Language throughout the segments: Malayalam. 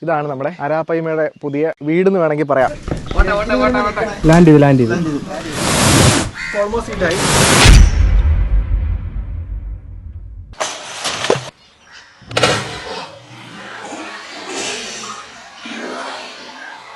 ഇതാണ് നമ്മുടെ അരാപ്പയ്മയുടെ പുതിയ വീടെന്ന് വേണമെങ്കിൽ പറയാം. ലാൻഡ് ചെയ്ത് ഓൾമോസ്റ്റ് ഇതായി.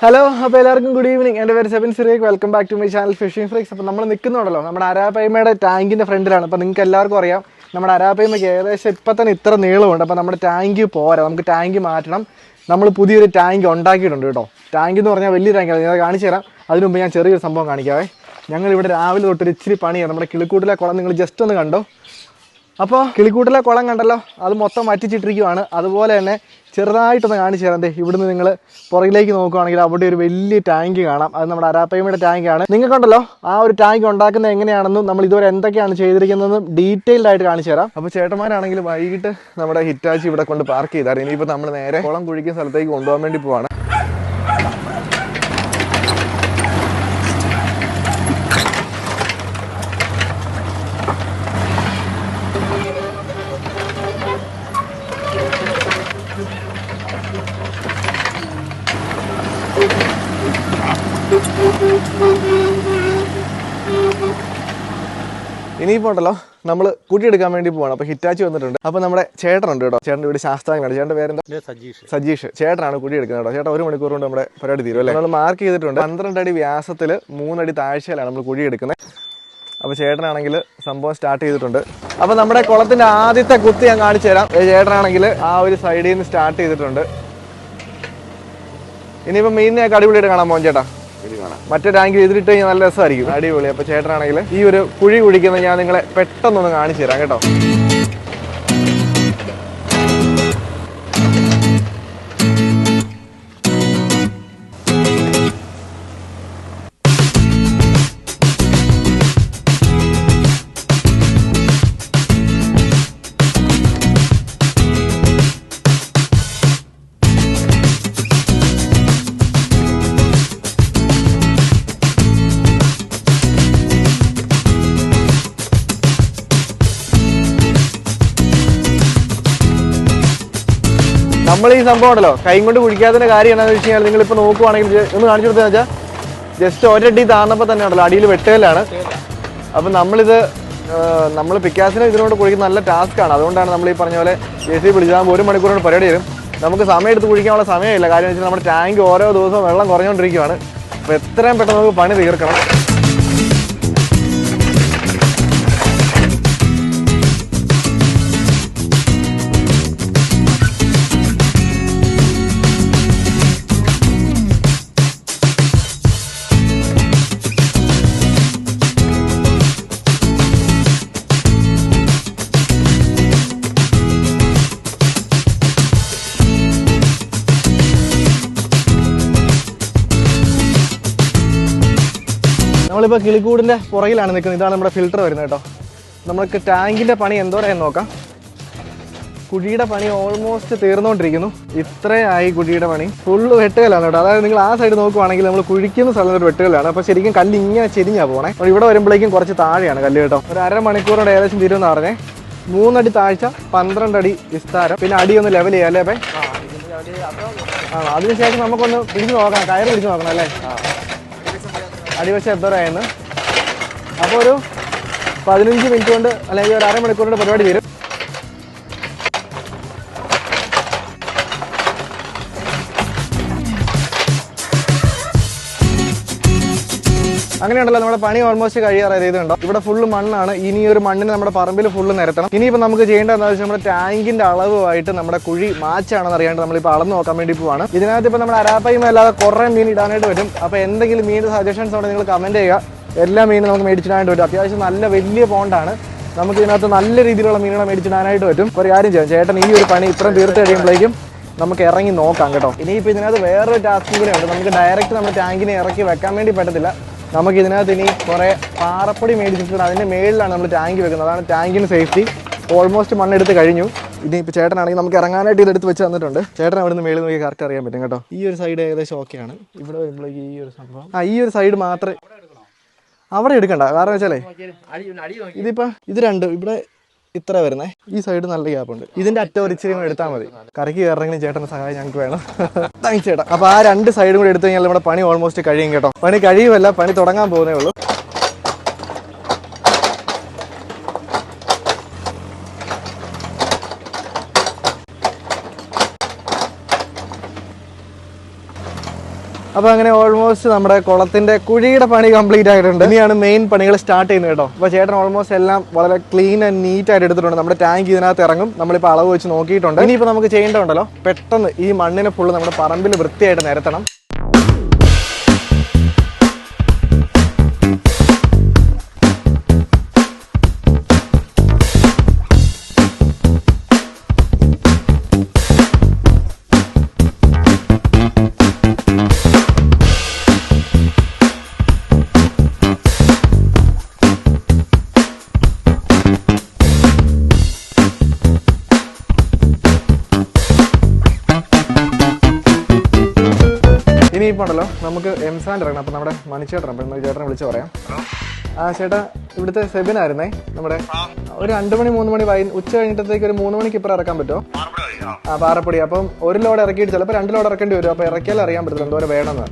ഹലോ, അപ്പോൾ എല്ലാവർക്കും ഗുഡ് ഈവനിങ്. എൻ്റെ പേര് Sebin Cyriac. Welcome back to my channel fishing freaks. അപ്പോൾ നമ്മൾ നിൽക്കുന്നുണ്ടല്ലോ നമ്മുടെ അരാപ്പയ്മയുടെ ടാങ്കിൻ്റെ ഫ്രണ്ടിലാണ്. അപ്പോൾ നിങ്ങൾക്ക് എല്ലാവർക്കും അറിയാം നമ്മുടെ അരാപ്പയ്മയ്ക്ക് ഏകദേശം ഇപ്പം തന്നെ ഇത്ര നീളമുണ്ട്. അപ്പോൾ നമ്മുടെ ടാങ്ക് പോരാ, നമുക്ക് ടാങ്ക് മാറ്റണം. നമ്മൾ പുതിയൊരു ടാങ്ക് ഉണ്ടാക്കിയിട്ടുണ്ട് കേട്ടോ. ടാങ്ക് എന്ന് പറഞ്ഞാൽ വലിയ ടാങ്കാണ്, ഞാൻ കാണിച്ചു തരാം. അതിന് മുമ്പ് ഞാൻ ചെറിയൊരു സംഭവം കാണിക്കാവേ. ഞങ്ങളിവിടെ രാവിലെ തൊട്ടൊരു ഇച്ചിരി പണിയാണ്. നമ്മുടെ കിളിക്കൂട്ടിലെ കുളം നിങ്ങൾ ജസ്റ്റ് ഒന്ന് കണ്ടോ. അപ്പോൾ കിളിക്കൂട്ടിലെ കുളം കണ്ടല്ലോ, അത് മൊത്തം വറ്റിച്ചിട്ടിരിക്കുവാണ്. അതുപോലെ തന്നെ ചെറുതായിട്ടൊന്ന് കാണിച്ചു തരാം. ഇവിടുന്ന് നിങ്ങൾ പുറകിലേക്ക് നോക്കുകയാണെങ്കിൽ അവിടെ ഒരു വലിയ ടാങ്ക് കാണാം. അത് നമ്മുടെ അരാപ്പയ്മയുടെ ടാങ്കാണ്. നിങ്ങൾക്കുണ്ടല്ലോ ആ ഒരു ടാങ്ക് ഉണ്ടാക്കുന്നത് എങ്ങനെയാണെന്നും നമ്മൾ ഇതുവരെ എന്തൊക്കെയാണ് ചെയ്തിരിക്കുന്നതെന്നും ഡീറ്റെയിൽഡ് ആയിട്ട് കാണിച്ചു തരാം. അപ്പോൾ ചേട്ടന്മാരാണെങ്കിൽ വൈകിട്ട് നമ്മുടെ ഹിറ്റാച്ചി ഇവിടെ കൊണ്ട് പാർക്ക് ചെയ്തായിരുന്നു. ഇനിയിപ്പോൾ നമ്മൾ നേരെ കുളം കുഴിക്കുന്ന സ്ഥലത്തേക്ക് കൊണ്ടുപോകാൻ വേണ്ടി പോവാണ്. ഇനിയിപ്പോൾ ഉണ്ടല്ലോ നമ്മൾ കൂട്ടിയെടുക്കാൻ വേണ്ടി പോവാണ്. അപ്പോൾ ഹിറ്റാച്ചി വന്നിട്ടുണ്ട്. അപ്പോൾ നമ്മുടെ ചേട്ടനുണ്ട് കേട്ടോ. ചേട്ടൻ്റെ വീട് ശാസ്താംഗാണ്. ചേട്ടൻ്റെ പേരെന്താ? സജീഷ്. ചേട്ടനാണ് കുഴിയെടുക്കുന്നത് കേട്ടോ. ചേട്ടൻ 1 മണിക്കൂർ കൊണ്ട് നമ്മുടെ പരിപാടി തീരും അല്ലേ. നമ്മൾ മാർക്ക് ചെയ്തിട്ടുണ്ട് 12 അടി വ്യാസത്തിൽ 3 അടി താഴ്ചയിലാണ് നമ്മൾ കുഴിയെടുക്കുന്നത്. അപ്പോൾ ചേട്ടനാണെങ്കിൽ സംഭവം സ്റ്റാർട്ട് ചെയ്തിട്ടുണ്ട്. അപ്പോൾ നമ്മുടെ കുളത്തിൻ്റെ ആദ്യത്തെ കുത്തി ഞാൻ കാണിച്ചു തരാം. ചേട്ടനാണെങ്കിൽ ആ ഒരു സൈഡിൽ നിന്ന് സ്റ്റാർട്ട് ചെയ്തിട്ടുണ്ട്. ഇനിയിപ്പോൾ മീനിനെയൊക്കെ അടിപൊളിയായിട്ട് കാണാൻ പോകും ചേട്ടാ. മറ്റേ ടാങ്കിൽ എതിരിട്ട് കഴിഞ്ഞാൽ നല്ല രസമായിരിക്കും, അടിപൊളി. അപ്പോൾ ചേട്ടനാണെങ്കിൽ ഈ ഒരു കുഴി കുഴിക്കുന്നത് ഞാൻ നിങ്ങളെ പെട്ടെന്നൊന്ന് കാണിച്ചു തരാം കേട്ടോ. നമ്മൾ ഈ സംഭവം ഉണ്ടല്ലോ കൈ കൊണ്ട് കുഴിക്കാത്തതിന്റെ കാര്യം എന്താണെന്ന് വെച്ച് കഴിഞ്ഞാൽ നിങ്ങളിപ്പോൾ നോക്കുവാണെങ്കിൽ ഒന്ന് കാണിച്ചു കൊടുത്തതെന്ന് വെച്ചാൽ ജസ്റ്റ് ഒരടി താഴ്ന്നപ്പോൾ തന്നെ ഉണ്ടല്ലോ അടിയിൽ വെട്ടുകല്ലാണ്. അപ്പം നമ്മൾ പിക്കാസിനെ ഇതിനോട് കുഴിക്കുന്ന നല്ല ടാസ്ക്കാണ്. അതുകൊണ്ടാണ് നമ്മൾ ഈ പറഞ്ഞ പോലെ JCB വിളിച്ചാൽ 1 മണിക്കൂർ കൊണ്ട് പരിപാടി വരും. നമുക്ക് സമയം എടുത്ത് കുഴിക്കാനുള്ള സമയമില്ല. കാര്യം വെച്ചാൽ നമ്മുടെ ടാങ്ക് ഓരോ ദിവസവും വെള്ളം കുറഞ്ഞുകൊണ്ടിരിക്കുകയാണ്. അപ്പോൾ എത്രയും പെട്ടെന്ന് നമുക്ക് പണി തീർക്കണം. നമ്മളിപ്പോൾ കിളിക്കൂടിൻ്റെ പുറകിലാണ് നിൽക്കുന്നത്. ഇതാണ് നമ്മുടെ ഫിൽറ്റർ വരുന്നത് കേട്ടോ. നമുക്ക് ടാങ്കിൻ്റെ പണി എന്തോരായെന്ന് നോക്കാം. കുഴിയുടെ പണി ഓൾമോസ്റ്റ് തീർന്നുകൊണ്ടിരിക്കുന്നു. ഇത്രയായി കുഴിയുടെ പണി. ഫുള്ള് വെട്ടുകല്ലാണ് കേട്ടോ. അതായത് നിങ്ങൾ ആ സൈഡ് നോക്കുവാണെങ്കിൽ നമ്മൾ കുഴിക്കുന്ന സ്ഥലത്തൊരു വെട്ടുകല്ലാണ്. അപ്പോൾ ശരിക്കും കല്ല് ഇങ്ങനെ ചെരിഞ്ഞാൽ പോകണേ. അപ്പോൾ ഇവിടെ വരുമ്പോഴേക്കും കുറച്ച് താഴെയാണ് കല്ല് കേട്ടോ. ഒരു 1/2 മണിക്കൂറോടെ ഏകദേശം തീരുമെന്ന് പറഞ്ഞേ. 3 അടി താഴ്ച, 12 അടി വിസ്താരം, പിന്നെ അടി ഒന്ന് ലെവൽ ചെയ്യാം അല്ലേ? അപ്പം അതിനുശേഷം നമുക്കൊന്ന് പിടിച്ച് നോക്കണം, കയറ് പിടിച്ച് നോക്കണം അല്ലേ അടിവശം എന്തോരായെന്ന്. അപ്പോൾ ഒരു 15 മിനിറ്റ് കൊണ്ട് അല്ലെങ്കിൽ ഒരു 1/2 മണിക്കൂർ കൊണ്ട് പരിപാടി തീരും. അങ്ങനെയുണ്ടല്ലോ നമ്മുടെ പണി ഓൾമോസ്റ്റ് കഴിയാറായത്. ഇതുണ്ടോ ഇവിടെ ഫുള്ള് മണ്ണാണ്. ഇനി ഒരു മണ്ണിന് നമ്മുടെ പറമ്പിൽ ഫുള്ള് നിരത്തണം. ഇനിയിപ്പോൾ നമുക്ക് ചെയ്യേണ്ടത് എന്താ വെച്ചാൽ നമ്മുടെ ടാങ്കിന്റെ അളവുമായിട്ട് നമ്മുടെ കുഴി മാച്ചാണെന്ന് അറിയാണ്ട് നമ്മളിപ്പോൾ അളന്ന് നോക്കാൻ വേണ്ടി പോവാണ്. ഇതിനകത്ത് ഇപ്പോൾ നമ്മുടെ അരാപ്പയ്മ അല്ലാതെ കുറേ മീൻ ഇടാനായിട്ട് വരും. അപ്പോൾ എന്തെങ്കിലും മീൻ സജഷൻസ് ഉണ്ടെങ്കിൽ നിങ്ങൾ കമൻറ്റ് ചെയ്യുക. എല്ലാ മീനും നമുക്ക് മേടിച്ചിടാനായിട്ട് പറ്റും. അത്യാവശ്യം നല്ല വലിയ പോണ്ടാണ്. നമുക്ക് ഇതിനകത്ത് നല്ല രീതിയിലുള്ള മീനുകളെ മേടിച്ചിടാനായിട്ട് പറ്റും. ഒരു കാര്യം ചെയ്യാം, ചേട്ടൻ ഈ ഒരു പണി ഇത്രയും തീർത്ത് കഴിയുമ്പോഴേക്കും നമുക്ക് ഇറങ്ങി നോക്കാം കേട്ടോ. ഇനിയിപ്പോൾ ഇതിനകത്ത് വേറൊരു ടാസ്കും കൂടെ ഉണ്ട്. നമുക്ക് ഡയറക്റ്റ് നമ്മുടെ ടാങ്കിനെ ഇറക്കി വെക്കാൻ വേണ്ടി പറ്റത്തില്ല. നമുക്ക് ഇതിനകത്ത് ഇനി കുറേ പാറപ്പൊടി മേടിച്ചിട്ടുണ്ട്. അതിൻ്റെ മേളിലാണ് നമ്മൾ ടാങ്ക് വെക്കുന്നത്. അതാണ് ടാങ്കിന് സേഫ്റ്റി. ഓൾമോസ്റ്റ് മണ്ണെടുത്ത് കഴിഞ്ഞു. ഇനിയിപ്പോൾ ചേട്ടനാണെങ്കിൽ നമുക്ക് ഇറങ്ങാനായിട്ട് ഇതെടുത്ത് വെച്ച് തന്നിട്ടുണ്ട്. ചേട്ടൻ അവിടെ നിന്ന് മേളിൽ നോക്കി കറക്റ്റ് അറിയാൻ പറ്റും കേട്ടോ. ഈ ഒരു സൈഡ് ഏകദേശം ഓക്കെയാണ്. ഇവിടെ വരുമ്പോഴേക്ക് ഈ ഒരു സംഭവം ഈ ഒരു സൈഡ് മാത്രമേ അവിടെ എടുക്കണ്ട. കാരണം വെച്ചാലേ ഇതിപ്പോൾ ഇത് രണ്ടും ഇവിടെ ഇത്ര വരുന്നേ. ഈ സൈഡ് നല്ല ഗ്യാപ്പ് ഉണ്ട്. ഇതിന്റെ അറ്റം ഒരു ഇച്ചിരി കൂടെ എടുത്താൽ മതി. കരയ്ക്ക് കയറണമെങ്കിലും ചേട്ടൻ്റെ സഹായം ഞങ്ങൾക്ക് വേണം. താങ്ക്സ് ചേട്ടാ. അപ്പോൾ ആ 2 സൈഡും കൂടെ എടുത്തു കഴിഞ്ഞാൽ നമ്മുടെ പണി ഓൾമോസ്റ്റ് കഴിയും കേട്ടോ. പണി കഴിയുമല്ല, പണി തുടങ്ങാൻ പോകുന്നേ ഉള്ളൂ. അപ്പോൾ അങ്ങനെ ഓൾമോസ്റ്റ് നമ്മുടെ കുളത്തിന്റെ കുഴിയുടെ പണി കംപ്ലീറ്റ് ആയിട്ടുണ്ട്. ഇനിയാണ് മെയിൻ പണികൾ സ്റ്റാർട്ട് ചെയ്യുന്നത് കേട്ടോ. അപ്പോൾ ചേട്ടൻ ഓൾമോസ്റ്റ് എല്ലാം വളരെ ക്ലീൻ ആൻഡ് നീറ്റ് ആയിട്ട് എടുത്തിട്ടുണ്ട്. നമ്മുടെ ടാങ്ക് ഇതിനകത്ത് ഇറങ്ങും. നമ്മളിപ്പോൾ അളവ് വെച്ച് നോക്കിയിട്ടുണ്ട്. ഇനിയിപ്പോൾ നമുക്ക് ചെയ്യേണ്ടതുണ്ടല്ലോ, പെട്ടെന്ന് ഈ മണ്ണിനെ ഫുള്ള് നമ്മുടെ പറമ്പിൽ വൃത്തിയായിട്ട് നിരത്തണം. ഇനിയിപ്പോൾ ഉണ്ടല്ലോ നമുക്ക് എംസാൻഡ് ഇറങ്ങണം. അപ്പോൾ നമ്മുടെ മണിച്ചേട്ടൻ, അപ്പം ചേട്ടനെ വിളിച്ച് പറയാം. ആ ചേട്ടാ, ഇവിടുത്തെ സെബിനായിരുന്നേ. നമ്മുടെ ഒരു 2 മണി 3 മണി ഉച്ച കഴിഞ്ഞിട്ടത്തേക്ക് ഒരു 3 മണിക്ക് ഇപ്പുറം ഇറക്കാൻ പറ്റുമോ? ആ, പാറപ്പൊടി. അപ്പം 1 ലോഡ് ഇറക്കിയിട്ട് ചിലപ്പോൾ 2 ലോഡ് ഇറക്കേണ്ടി വരും. അപ്പോൾ ഇറക്കിയാൽ അറിയാൻ പറ്റില്ല എന്തോരം വേണമെന്ന്.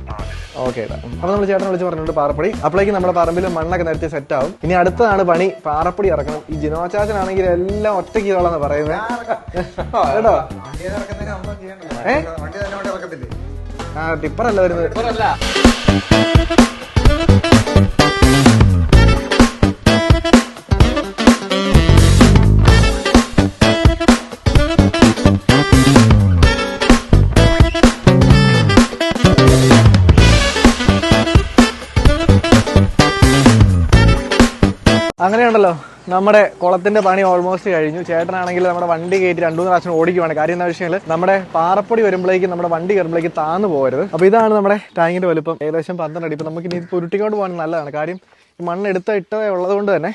ഓക്കെ ഏട്ടാ. അപ്പോൾ നമ്മൾ ചേട്ടനെ വിളിച്ച് പറഞ്ഞിട്ടുണ്ട് പാറപ്പൊടി. അപ്പോഴേക്കും നമ്മുടെ പറമ്പിൽ മണ്ണൊക്കെ നിരത്തി സെറ്റ് ആവും. ഇനി അടുത്തതാണ് പണി, പാറപ്പൊടി ഇറക്കണം. ഈ ജിനോചാച്ചനാണെങ്കിൽ എല്ലാം ഒറ്റയ്ക്ക് ചെയ്തോളാന്ന് പറയുന്നത് കേട്ടോ. ആ, ടിപ്പറല്ല വരുന്നത്. അങ്ങനെയുണ്ടല്ലോ, നമ്മുടെ കുളത്തിന്റെ പണി ഓൾമോസ്റ്റ് കഴിഞ്ഞു. ചേട്ടനാണെങ്കിൽ നമ്മുടെ വണ്ടി കയറ്റി 2-3 പ്രാവശ്യം ഓടിക്കുവാണ്. കാര്യം എന്താ വെച്ചാൽ നമ്മുടെ പാറപ്പൊടി വരുമ്പോഴേക്കും നമ്മുടെ വണ്ടി കയറുമ്പോഴേക്ക് താന്നു പോകരുത്. അപ്പോൾ ഇതാണ് നമ്മുടെ ടാങ്കിന്റെ വലുപ്പം, ഏകദേശം 12 അടി. ഇപ്പം നമുക്ക് ഇനി ഉരുട്ടിക്കൊണ്ട് പോകാൻ നല്ലതാണ്. കാര്യം ഈ മണ്ണ് ഇട്ടേ ഉള്ളത് കൊണ്ട് തന്നെ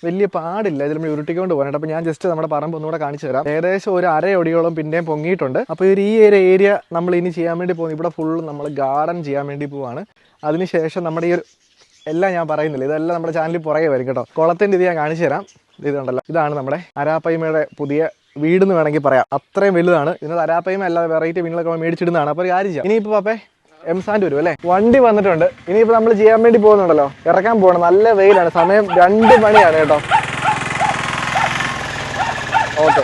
വലിയ പാടില്ല ഇതിൽ നമ്മൾ ഉരുട്ടിക്കൊണ്ട് പോകാനായിട്ട്. അപ്പോൾ ഞാൻ ജസ്റ്റ് നമ്മുടെ പറമ്പ് ഒന്നുകൂടെ കാണിച്ചു തരാം. ഏകദേശം ഒരു 1/2 അടിയോളം പിന്നെയും പൊങ്ങിയിട്ടുണ്ട്. അപ്പോൾ ഈ ഒരു ഏരിയ നമ്മൾ ഇനി ചെയ്യാൻ വേണ്ടി പോകുന്നു. ഇവിടെ ഫുള്ള് നമ്മൾ ഗാർഡൻ ചെയ്യാൻ വേണ്ടി പോവാണ്. അതിനുശേഷം നമ്മുടെ ഈ ഒരു എല്ലാം ഞാൻ പറയുന്നില്ല, ഇതെല്ലാം നമ്മുടെ ചാനലിൽ പുറകെ വരും കേട്ടോ. കുളത്തിൻ്റെ ഇത് ഞാൻ കാണിച്ചു തരാം. ഇതുണ്ടല്ലോ, ഇതാണ് നമ്മുടെ അരാപ്പയ്മയുടെ പുതിയ വീടെന്ന് വേണമെങ്കിൽ പറയാം. അത്രയും വലുതാണ്. ഇതിനകത്ത് അരാപ്പയ്മ അല്ലാതെ വെറൈറ്റി മീനുകളൊക്കെ മേടിച്ചിടുന്നതാണ്. അപ്പോൾ ഒരു കാര്യം ചെയ്യാം, ഇനിയിപ്പോൾ പാപ്പേ എംസാൻഡ് വരും അല്ലേ. വണ്ടി വന്നിട്ടുണ്ട്. ഇനിയിപ്പോൾ നമ്മൾ ചെയ്യാൻ വേണ്ടി പോകുന്നുണ്ടല്ലോ, ഇറക്കാൻ പോകണം. നല്ല വെയിലാണ്, സമയം 2 മണിയാണ് കേട്ടോ. ഓക്കെ,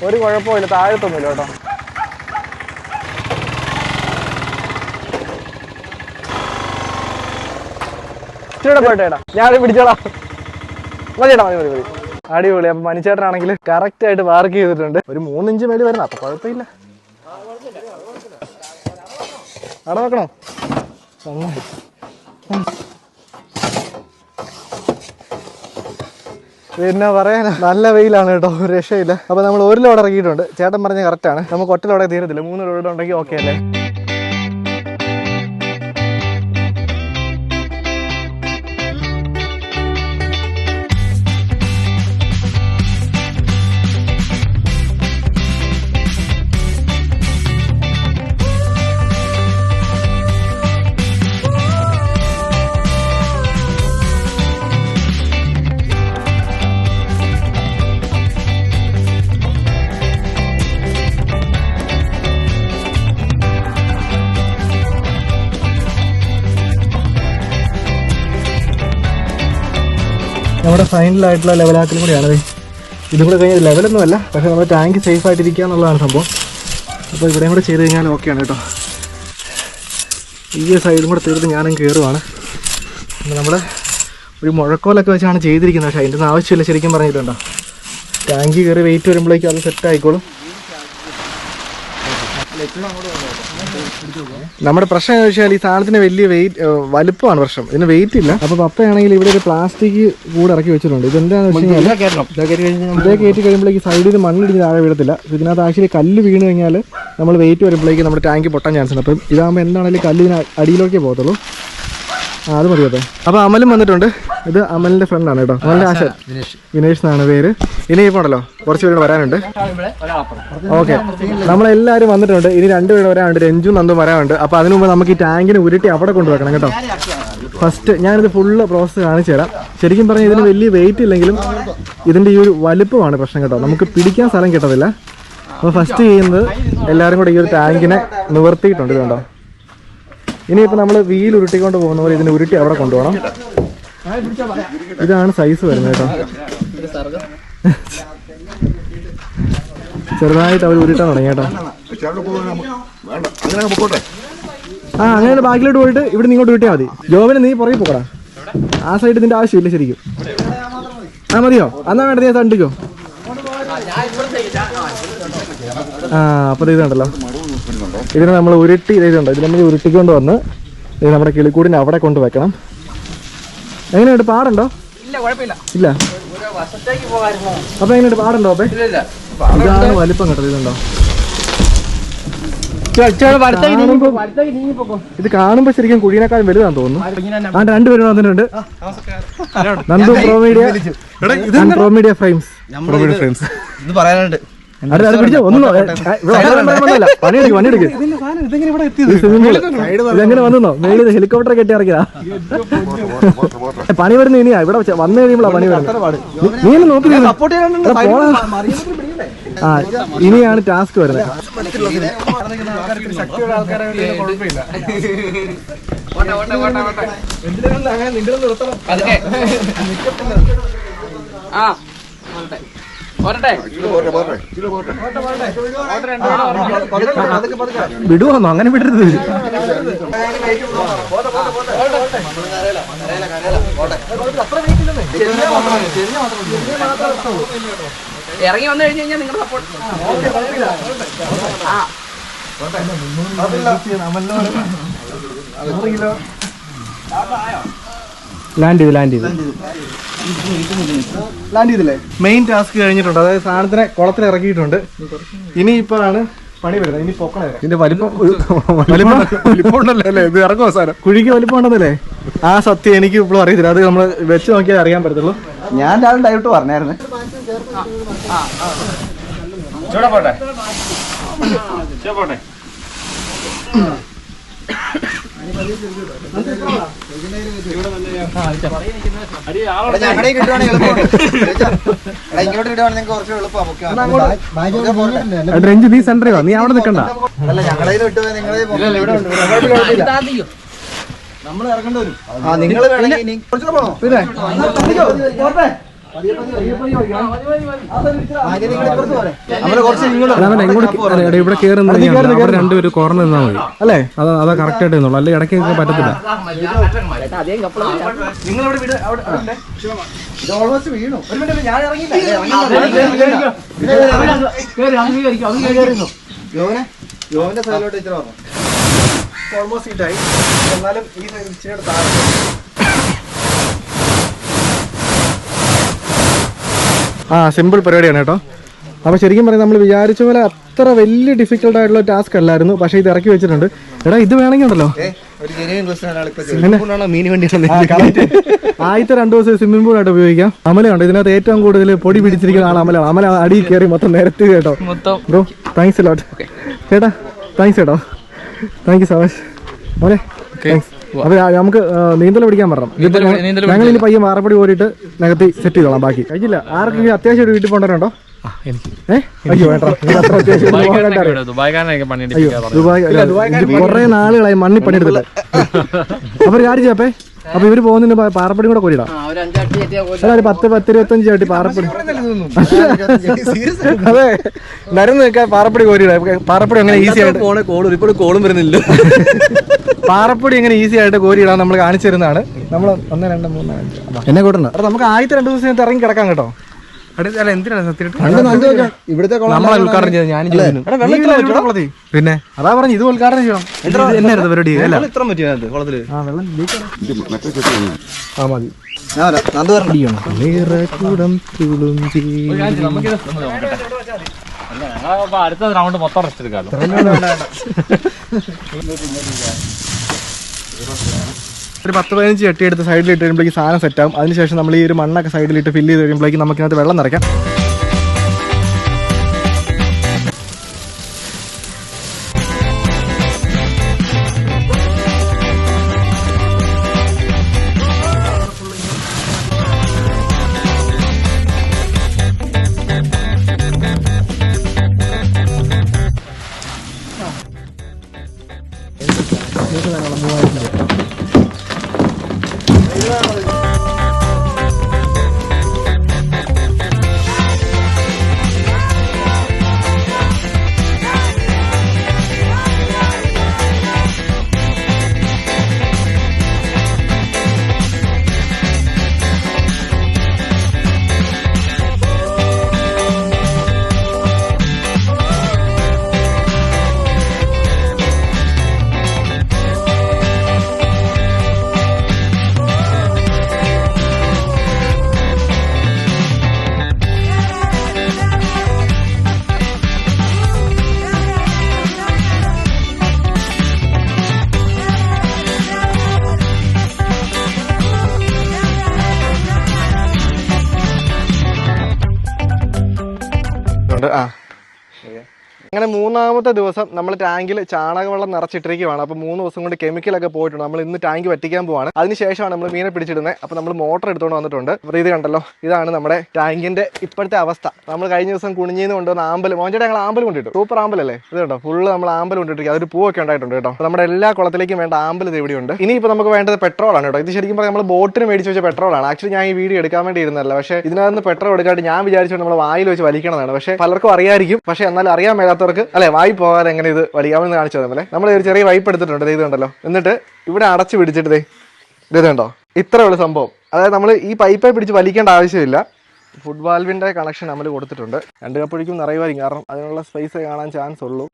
ഒരു കുഴപ്പമില്ല, താഴത്തൊന്നുമില്ല കേട്ടോ. പോയിട്ടേടാ, ഞാൻ പിടിച്ചോളാം. മതിയേട്ടാ, മതി. അടിപൊളി. അപ്പം മണിച്ചേട്ടനാണെങ്കിൽ കറക്റ്റ് ആയിട്ട് പാർക്ക് ചെയ്തിട്ടുണ്ട്. ഒരു 3 ഇഞ്ച് മേടി വരുന്ന, അപ്പൊ കുഴപ്പമില്ല. അവിടെ വെക്കണോ? പിന്നെ പറയാനാ, നല്ല വെയിലാണ് കേട്ടോ, ഒരു രക്ഷയില്ല. അപ്പൊ നമ്മൾ 1 ലോഡ് ഇറക്കിയിട്ടുണ്ട്. ചേട്ടൻ പറഞ്ഞ കറക്റ്റാണ്. നമുക്ക് 1 ലോഡേ തീരത്തില്ല, 3 ലോഡ് ഉണ്ടെങ്കിൽ ഓക്കെ അല്ലേ. നമ്മുടെ ഫൈനലായിട്ടുള്ള ലെവലാക്കലും കൂടിയാണ്. ഇതും കൂടെ കഴിഞ്ഞാൽ ലെവലൊന്നും അല്ല, പക്ഷേ നമ്മുടെ ടാങ്ക് സേഫ് ആയിട്ടിരിക്കുക എന്നുള്ളതാണ് സംഭവം. അപ്പോൾ ഇവിടെയും കൂടെ ചെയ്ത് കഴിഞ്ഞാൽ ഓക്കെയാണ് കേട്ടോ. ഈ സൈഡും കൂടെ തീർത്ത് ഞാനും കയറുവാണ്. നമ്മൾ ഒരു മുഴക്കോലൊക്കെ വെച്ചാണ് ചെയ്തിരിക്കുന്നത്, പക്ഷേ അതിൻ്റെ ഒന്നും ആവശ്യമില്ല ശരിക്കും പറഞ്ഞിട്ടുണ്ടോ. ടാങ്ക് കയറി വെയിറ്റ് വരുമ്പോഴേക്കും അത് സെറ്റ് ആയിക്കോളും. നമ്മുടെ പ്രശ്നം എന്ന് വെച്ചാൽ ഈ സാധനത്തിന് വലിയ വലുപ്പമാണ് പ്രശ്നം, ഇതിന് വെയിറ്റ് ഇല്ല. അപ്പോൾ പപ്പയാണെങ്കിൽ ഇവിടെ ഒരു പ്ലാസ്റ്റിക് കൂടെ ഇറക്കി വെച്ചിട്ടുണ്ട്. ഇതെന്താണെന്ന് വെച്ച് കഴിഞ്ഞാൽ ഇതേ കയറ്റി കഴിയുമ്പോഴേക്ക് സൈഡിൽ മണ്ണിടിഞ്ഞ് താഴെ വീഴത്തില്ല. ഇതിനകത്ത് ആക്ച്വലി കല്ല് വീണ് കഴിഞ്ഞാൽ നമ്മൾ വെയിറ്റ് വരുമ്പോഴേക്ക് നമ്മുടെ ടാങ്ക് പൊട്ടാൻ ചാൻസ് ഉണ്ട്. അപ്പം ഇതാകുമ്പോൾ എന്താണെങ്കിലും കല്ല് ഇതിന് അടിയിലേക്കേ പോകത്തുള്ളൂ. അത് മതി കേട്ടോ. അപ്പോൾ അമലും വന്നിട്ടുണ്ട്. ഇത് അമലിൻ്റെ ഫ്രണ്ടാണ് കേട്ടോ, അമലിൻ്റെ ആശാൻ വിനേഷ് എന്നാണ് പേര്. ഇനിയിപ്പോൾ ഉണ്ടല്ലോ കുറച്ച് പേര് വരാനുണ്ട്. ഓക്കെ, നമ്മളെല്ലാവരും വന്നിട്ടുണ്ട്. ഇനി 2 പേര് വരാനുണ്ട്, രഞ്ജു നന്ദും വരാനുണ്ട്. അപ്പോൾ അതിന് മുമ്പ് നമുക്ക് ഈ ടാങ്കിന് ഉരുട്ടി അവിടെ കൊണ്ടുവെക്കണം കേട്ടോ. ഫസ്റ്റ് ഞാനിത് ഫുള്ള് പ്രോസസ്സ് കാണിച്ചു തരാം. ശരിക്കും പറഞ്ഞാൽ ഇതിന് വലിയ വെയിറ്റ് ഇല്ലെങ്കിലും ഇതിൻ്റെ ഈ ഒരു വലുപ്പമാണ് പ്രശ്നം കേട്ടോ. നമുക്ക് പിടിക്കാൻ സ്ഥലം കിട്ടത്തില്ല. അപ്പോൾ ഫസ്റ്റ് ചെയ്യുന്നത് എല്ലാവരും കൂടെ ഈ ഒരു ടാങ്കിനെ നിവർത്തിയിട്ടുണ്ട്. ഇത് കണ്ടോ. ഇനിയിപ്പോൾ നമ്മൾ വീൽ ഉരുട്ടിക്കൊണ്ട് പോകുന്ന പോലെ ഇതിന് ഉരുട്ടി അവിടെ കൊണ്ടുപോകണം. ഇതാണ് സൈസ് വരുന്നത് കേട്ടോ. ചെറുതായിട്ട് അവർ ഉരുട്ടാൻ തുടങ്ങി കേട്ടോ. ആ അങ്ങനെ ബാക്കിലോട്ട് പോയിട്ട് ഇവിടെ ഇങ്ങോട്ട് വിട്ടാൽ മതി. ജോബിനെ നീ പുറകെ പോകടാ. ആ സൈഡ് ഇതിന്റെ ആവശ്യമില്ല ശരിക്കും. ആ മതിയോ? എന്നാ വേണ്ട നീ തണ്ടിക്കോ. ആ അപ്പോൾ ഇതുണ്ടല്ലോ, ഇതിനെ നമ്മൾ ഉരുട്ടി ഇതുണ്ടോ, ഇത് നമ്മൾ ഉരുട്ടിക്കൊണ്ട് വന്ന് ഇത് നമ്മുടെ കിളിക്കൂടിനെ അവിടെ കൊണ്ട് വെക്കണം. എങ്ങനെയുണ്ട്? പാടുണ്ടോ? ഇല്ല. അപ്പൊ എങ്ങനെയുണ്ട്? പാടുണ്ടോ? അപ്പൊ ഇതാണ് വലിപ്പം കേട്ടോ. ഇതുണ്ടോ, ഇത് കാണുമ്പോ ശരിക്കും കുഴിനേക്കാളും വലുതാന്ന് തോന്നുന്നു. ആ രണ്ടുപേരും വന്നിട്ടുണ്ട്. Nandu pro media frames. ഇത് പറയാനുണ്ട്. പണിയെടുക്ക്. ഇതെങ്ങനെ വന്നോ? മേളിൽ ഹെലികോപ്റ്റർ കെട്ടി ഇറക്കിയതാ. പണി വരുന്ന ഇനിയാ. ഇവിടെ വന്നു കഴിയുമ്പോഴാ പണി വരുന്നത്. നീ ഒന്ന് നോക്കി. ആ ഇനിയാണ് ടാസ്ക് വരുന്നത്. വിടുവോന്നോ? അങ്ങനെ വിടരുത്. ഇറങ്ങി വന്നു കഴിഞ്ഞ് കഴിഞ്ഞാൽ നിങ്ങളുടെ സപ്പോർട്ട്. ലാൻഡ് ചെയ്തില്ലേ? മെയിൻ ടാസ്ക് കഴിഞ്ഞിട്ടുണ്ട്. അതായത് സാധനത്തിനെ കുളത്തിൽ ഇറക്കിയിട്ടുണ്ട്. ഇനിയിപ്പോഴാണ് പണി വരുന്നത്. ഇനി പൊക്കണേ. ഇതിന്റെ വലിപ്പം ഉണ്ടല്ലേ? ഇത് ഇറങ്ങുമോ സാധനം? കുഴിക്ക് വലിപ്പം ഉണ്ടെന്നല്ലേ? ആ സത്യം എനിക്ക് ഇപ്പോഴും അറിയത്തില്ല. അത് നമ്മൾ വെച്ച് നോക്കിയാൽ അറിയാൻ പറ്റത്തുള്ളൂ. ഞാൻ രാവിലെ ഡയറ്റ് പറഞ്ഞായിരുന്നു. രഞ്ജു നീ സെന്ററിയോ? നീ അവിടെ നിൽക്കണ്ട. നമ്മൾ ഇറങ്ങേണ്ടി വരും. നിങ്ങൾ ഇവിടെ കയറുന്നത് രണ്ടുപേരും കോർണർ നിന്നാ മതി അല്ലേ? അതാ കറക്റ്റ് ആയിട്ട് നിന്നോളൂ. അല്ലെ ഇടയ്ക്ക് പറ്റത്തില്ല. ആ സിമ്പിൾ പരിപാടിയാണ് കേട്ടോ. അപ്പോൾ ശരിക്കും പറഞ്ഞാൽ നമ്മൾ വിചാരിച്ച പോലെ അത്ര വലിയ ഡിഫിക്കൽട്ട് ആയിട്ടുള്ള ടാസ്ക് അല്ലായിരുന്നു. പക്ഷേ ഇത് ഇറക്കി വെച്ചിട്ടുണ്ട്. എടാ ഇത് വേണമെങ്കിൽ ഉണ്ടല്ലോ, ആദ്യത്തെ 2 ദിവസം സ്വിമ്മിംഗ് പൂളായിട്ട് ഉപയോഗിക്കാം. അമലയുണ്ട് ഇതിനകത്ത് ഏറ്റവും കൂടുതൽ പൊടി പിടിച്ചിരിക്കുന്ന ആൾ അമലാണ്. അമല അടിയിൽ കയറി മൊത്തം നിരത്തി കേട്ടോ. ബ്രോ താങ്ക്സ് ലോട്ട് ചേട്ടാ. താങ്ക്സ് കേട്ടോ. Thank you so much. Okay thanks. അപ്പൊ നമുക്ക് നീന്തൽ പിടിക്കാൻ പറഞ്ഞു. ഞങ്ങൾ ഇനി പയ്യെ മാറപ്പടി പോയിട്ട് നികത്തി സെറ്റ് ചെയ്തോളാം. ബാക്കി കഴിഞ്ഞില്ല. ആർക്കെങ്കിലും അത്യാവശ്യം വീട്ടിൽ പോകണ്ടോ? അയ്യോ വേണ്ട. കുറെ നാളുകളായി മണ്ണി പണിയെടുത്തില്ല. അപ്പൊ ഒരു കാര്യം ചെയ്യപ്പേ. അപ്പൊ ഇവര് പോകുന്നതിന് പാറപ്പടി കൂടെ കോരിടാം. ഒരു 10-25 ചാട്ടി പാറപ്പടി. അതെ നരന്ന് നിൽക്കാൻ പാറപ്പടി കോരിടാം. പാറപ്പടി അങ്ങനെ ഈസി ആയിട്ട് കോളും വരുന്നില്ല. പാറപ്പൊടി എങ്ങനെ ഈസി ആയിട്ട് കോരിയിടാൻ നമ്മൾ കാണിച്ചു തരുന്നതാണ്. നമ്മൾ 1 2 3 5 എന്നെ കൂട്ടണ്ട. നമുക്ക് ആദ്യത്തെ 2 ദിവസം ഇറങ്ങി കിടക്കാം കേട്ടോ. ഇവിടുത്തെ ഉദ്ഘാടനം ചെയ്തത് ഞാനും പിന്നെ അതാ പറഞ്ഞു ഇത് ഉദ്ഘാടനം ചെയ്യണം. എന്നായിരുന്നു പരിപാടി? ഇത്ര പറ്റിയ കുളത്തില് ആ മതി. അടുത്ത റൗണ്ട് മൊത്തം റെസ്റ്റ് എടുക്കാമല്ലോ. ഒരു 10-15 ചട്ടി എടുത്ത് സൈഡിലിട്ട് കഴിയുമ്പോഴേക്ക് സാധനം സെറ്റാവും. അതിനുശേഷം നമ്മൾ ഈ ഒരു മണ്ണൊക്കെ സൈഡിലിട്ട് ഫില്ല് ചെയ്ത് കഴിയുമ്പോഴേക്കും നമുക്കിനകത്ത് വെള്ളം നിറയ്ക്കാം. അങ്ങനെ മൂന്നാമത്തെ ദിവസം നമ്മൾ ടാങ്കിൽ ചാണകവെള്ളം നിറച്ചിട്ടിരിക്കുകയാണ്. അപ്പോൾ 3 ദിവസം കൊണ്ട് കെമിക്കലൊക്കെ പോയിട്ടുണ്ട്. നമ്മൾ ഇന്ന് ടാങ്ക് വറ്റിക്കാൻ പോവാണ്. അതിനുശേഷമാണ് നമ്മൾ മീനെ പിടിച്ചിടുന്നത്. അപ്പോൾ നമ്മൾ മോട്ടർ എടുത്തുകൊണ്ട് വന്നിട്ടുണ്ട്. അപ്പോൾ ഇത് കണ്ടല്ലോ, ഇതാണ് നമ്മുടെ ടാങ്കിന്റെ ഇപ്പോഴത്തെ അവസ്ഥ. നമ്മൾ കഴിഞ്ഞ ദിവസം കുണിഞ്ഞിന്ന് കൊണ്ടുവന്ന ആമ്പൽ, മോഞ്ചേട്ടാ ഞങ്ങൾ ആമ്പൽ കൊണ്ടിട്ടു. സൂപ്പർ ആമ്പലല്ലേ ഇത് കേട്ടോ, ഫുള്ള് നമ്മൾ ആമ്പൽ കൊണ്ടിട്ടിരിക്കുക. അതൊരു പൂവൊക്കെ ഉണ്ടായിട്ടുണ്ട് കേട്ടോ. അപ്പോൾ നമ്മുടെ എല്ലാ കുളത്തിലേക്കും വേണ്ട ആമ്പൽ ഇത് ഇവിടെയുണ്ട്. ഇനിയിപ്പോൾ നമുക്ക് വേണ്ടത് പെട്രോളാണ് കേട്ടോ. ഇത് ശരിക്കും പറഞ്ഞാൽ നമ്മൾ ബോട്ടിന് മേടിച്ച് വെച്ച പെട്രോളാണ്. ആക്ച്വലി ഞാൻ ഈ വീഡിയോ എടുക്കാൻ വേണ്ടി ഇരുന്നല്ല, പക്ഷേ ഇതിനകത്ത് പെട്രോൾ എടുക്കാണ്ട് ഞാൻ വിചാരിച്ചുകൊണ്ട് നമ്മൾ വായിൽ വെച്ച് വലിക്കണതാണ്. പക്ഷേ പലർക്കും അറിയായിരിക്കും, പക്ഷേ എന്നാലും അറിയാൻ മേലാത്തവർക്ക് അല്ലെ വായി പോകാതെ എങ്ങനെ ഇത് വലിക്കാമെന്ന് കാണിച്ചു തന്നല്ലേ. നമ്മൾ ഒരു ചെറിയ വൈപ്പ് എടുത്തിട്ടുണ്ട്, ഇത് കണ്ടല്ലോ. എന്നിട്ട് ഇവിടെ അടച്ചു പിടിച്ചിട്ട് ഇത് കണ്ടോ, ഇത്ര ഉള്ള സംഭവം. അതായത് നമ്മൾ ഈ പൈപ്പെ പിടിച്ച് വലിക്കേണ്ട ആവശ്യമില്ല. ഫുഡ് വാൽവിന്റെ കണക്ഷൻ നമ്മൾ കൊടുത്തിട്ടുണ്ട്. 2 കപ്പൊഴിക്കും നിറയുമായിരിക്കും, കാരണം അതിനുള്ള സ്പേസ് കാണാൻ ചാൻസ് ഉള്ളൂ.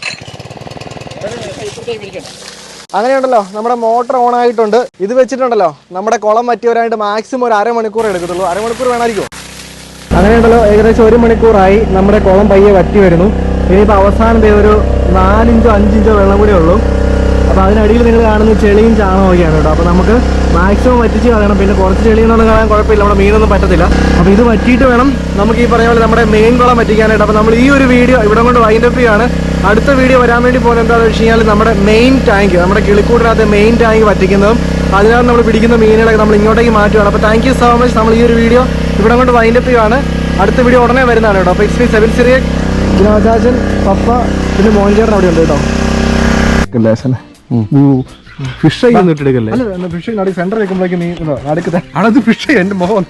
അങ്ങനെയുണ്ടല്ലോ, നമ്മുടെ മോട്ടർ ഓൺ ആയിട്ടുണ്ട്. ഇത് വെച്ചിട്ടുണ്ടല്ലോ, നമ്മുടെ കുളം വറ്റിയവരായിട്ട് മാക്സിമം ഒരു അരമണിക്കൂർ എടുക്കത്തുള്ളൂ. അരമണിക്കൂർ വേണമായിരിക്കും. അങ്ങനെയുണ്ടല്ലോ, ഏകദേശം 1 മണിക്കൂറായി നമ്മുടെ കുളം പയ്യെ വറ്റി വരുന്നു. ഇനിയിപ്പോൾ അവസാനം ഒരു 4 ഇഞ്ചോ 5 ഇഞ്ചോ വെള്ളം കൂടെ ഉള്ളൂ. അപ്പോൾ അതിനടിയിൽ നിങ്ങൾ കാണുന്ന ചെളിയും ചാണകമൊക്കെയാണ് കേട്ടോ. അപ്പോൾ നമുക്ക് മാക്സിമം വറ്റിച്ച് കളയണം. പിന്നെ കുറച്ച് ചെളിയൊന്നും കളയാൻ കുഴപ്പമില്ല, നമ്മുടെ മീനൊന്നും പറ്റത്തില്ല. അപ്പോൾ ഇത് വറ്റിയിട്ട് വേണം നമുക്ക് ഈ പറഞ്ഞ പോലെ നമ്മുടെ മെയിൻ കുളം വറ്റിക്കാനായിട്ട്. അപ്പോൾ നമ്മൾ ഈ ഒരു വീഡിയോ ഇവിടെ കൊണ്ട് വൈൻഡപ്പ് ചെയ്യാണ്. അടുത്ത വീഡിയോ വരാൻ വേണ്ടി പോകുന്നത് എന്താണെന്ന് വെച്ച് കഴിഞ്ഞാൽ നമ്മുടെ മെയിൻ ടാങ്ക്, നമ്മുടെ കിളിക്കൂടിനകത്ത് മെയിൻ ടാങ്ക് വറ്റിക്കുന്നതും അതിനകത്ത് നമ്മൾ പിടിക്കുന്ന മീനുകളൊക്കെ നമ്മൾ ഇങ്ങോട്ടേക്ക് മാറ്റുകയാണ്. അപ്പോൾ താങ്ക് യു സോ മച്ച്. നമ്മൾ ഈ ഒരു വീഡിയോ ഇവിടെ കൊണ്ട് വൈൻഡപ്പ് ചെയ്യുകയാണ്. അടുത്ത വീഡിയോ ഉടനെ വരുന്നതാണ് കേട്ടോ. അപ്പോൾ ഇറ്റ്സ് മീ സെവിൻ സിറിയക്, ദിനോചാച്ചൻ, പപ്പ, പിന്നെ മോഞ്ചേട്ടൻ അവിടെ ഉണ്ട് കേട്ടോ. ഫിഷ് എടുക്കല്ലേ? അല്ല, ഫിഷ് സെന്റർ വെക്കുമ്പോഴേക്കും നീ അടുക്കത്തെ അത് ഫിഷ് എന്റെ മുഖം അത്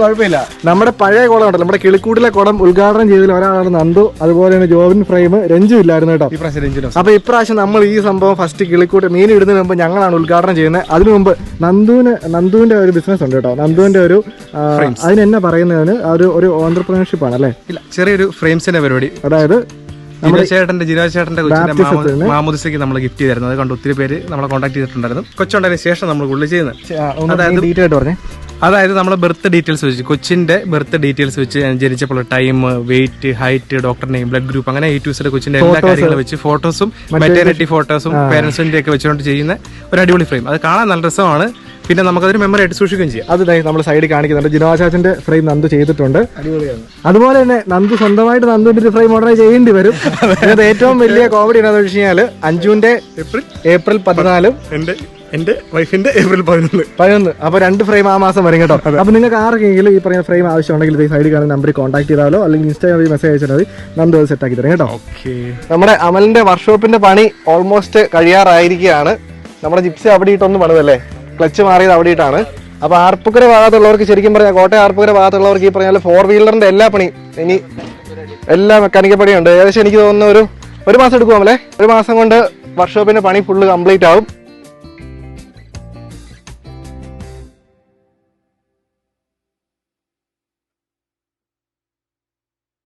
കുഴപ്പമില്ല. നമ്മുടെ പഴയ കുളം ഉണ്ടല്ലോ, നമ്മുടെ കിളിക്കൂട്ടിലെ കുളം ഉദ്ഘാടനം ചെയ്തതിൽ ഒരാളാണ് നന്ദു. അതുപോലെ തന്നെ ജോബിൻ ഫ്രെയിം, രഞ്ജു ഇല്ലായിരുന്നു കേട്ടോ. അപ്പൊ ഇപ്രാവശ്യം നമ്മൾ ഈ സംഭവം ഫസ്റ്റ് കിളിക്കൂട്ട് മീൻ ഇടുന്നതിന് മുമ്പ് ഞങ്ങളാണ് ഉദ്ഘാടനം ചെയ്യുന്നത്. അതിനു മുമ്പ് നന്ദുവിന്റെ ഒരു ബിസിനസ് ഉണ്ട് കേട്ടോ. നന്ദുവിന്റെ ഒരു അതിനെന്നെ പറയുന്നതിന് ഒരു ഓൺട്രപ്രണർഷിപ്പ് ആണ് അല്ലേ? ഇല്ല, ചെറിയൊരു ഫ്രെയിംസിന്റെ പരിപാടി. അതായത് ജിനോചേട്ടന്റെ കൊച്ചിന്റെ മാമോദിസയ്ക്ക് നമ്മൾ ഗിഫ്റ്റ് ചെയ്തായിരുന്നു. അത് കണ്ട് ഒത്തിരി പേര് നമ്മളെ കോൺടാക്ട് ചെയ്തിട്ടുണ്ടായിരുന്നു. കൊച്ചുണ്ടായതിനു ശേഷം നമ്മൾ ഉള്ളിൽ ചെയ്യുന്നത്. അതായത് നമ്മളെ ബർത്ത് ഡീറ്റെയിൽസ് വെച്ച്, കൊച്ചിന്റെ ബർത്ത് ഡീറ്റെയിൽസ് വെച്ച്, ജനിച്ചപ്പോൾ time, weight, height, doctor name, blood group, അങ്ങനെ A to Z കൊച്ചിന്റെ എല്ലാ കാര്യങ്ങളും വെച്ച് ഫോട്ടോസും മെറ്റേണിറ്റി ഫോട്ടോസും പേരൻസിന്റെ ഒക്കെ വെച്ചുകൊണ്ട് ചെയ്യുന്ന ഒരു അടിപൊളി ഫ്രെയിം. അത് കാണാൻ നല്ല രസമാണ്. പിന്നെ നമുക്കതൊരു മെമ്മറി ആയിട്ട് സൂക്ഷിക്കുകയും ചെയ്യാം. അത് നമ്മൾ സൈഡിൽ കാണിക്കുന്നുണ്ട്. ജിനോചാച്ചന്റെ ഫ്രെയിം നന്ദു ചെയ്തിട്ടുണ്ട്, അടിപൊളിയാണ്. അതുപോലെ തന്നെ നന്ദു സ്വന്തമായിട്ട് നന്ദുവിന്റെ ഫ്രെയിം ഓർഡർ ചെയ്യേണ്ടി വരും. അത് ഏറ്റവും വലിയ കോമഡി എന്താണെന്ന് വെച്ച് കഴിഞ്ഞാൽ അഞ്ജുവിന്റെ ഏപ്രിൽ 14 എന്റെ വൈഫിന്റെ ഏപ്രിൽ 11. അപ്പൊ 2 ഫ്രെയിം ആ മാസം വരും കേട്ടോ. അപ്പൊ നിങ്ങൾക്ക് ആർക്കെങ്കിലും ഈ പറയുന്ന ഫ്രെയിം ആവശ്യമുണ്ടെങ്കിൽ ഈ സൈഡിൽ കാണുന്ന നമ്പറിൽ കോൺടാക്ട് ചെയ്താലോ അല്ലെങ്കിൽ ഇൻസ്റ്റാഗ്രാമിൽ മെസ്സേജ് അയച്ചാൽ മതി. നന്ദു അത് സെറ്റ് ആക്കി തരാം കേട്ടോ. നമ്മുടെ അമലിന്റെ വർക്ക്ഷോപ്പിന്റെ പണി ഓൾമോസ്റ്റ് കഴിയാറായിരിക്കുകയാണ്. നമ്മുടെ ജിപ്സി അവിടെ ഇട്ടൊന്നും പണിതല്ലേ, ക്ലച്ച് മാറിയത് അവിടെ ഇട്ടാണ്. അപ്പൊ ആർപ്പുക്കര ഭാഗത്തുള്ളവർക്ക് ശരിക്കും പറയാം, കോട്ടയം ആർപ്പുക്കര ഭാഗത്തുള്ളവർക്ക് ഈ പറഞ്ഞാൽ 4 വീലറിന്റെ എല്ലാ പണിയും ഇനി എല്ലാ മെക്കാനിക്കൽ പണിയുണ്ട്. ഏകദേശം എനിക്ക് തോന്നുന്നു ഒരു മാസം എടുക്കുമല്ലേ. 1 മാസം കൊണ്ട് വർക്ക്ഷോപ്പിന്റെ പണി ഫുള്ള് കംപ്ലീറ്റ് ആവും.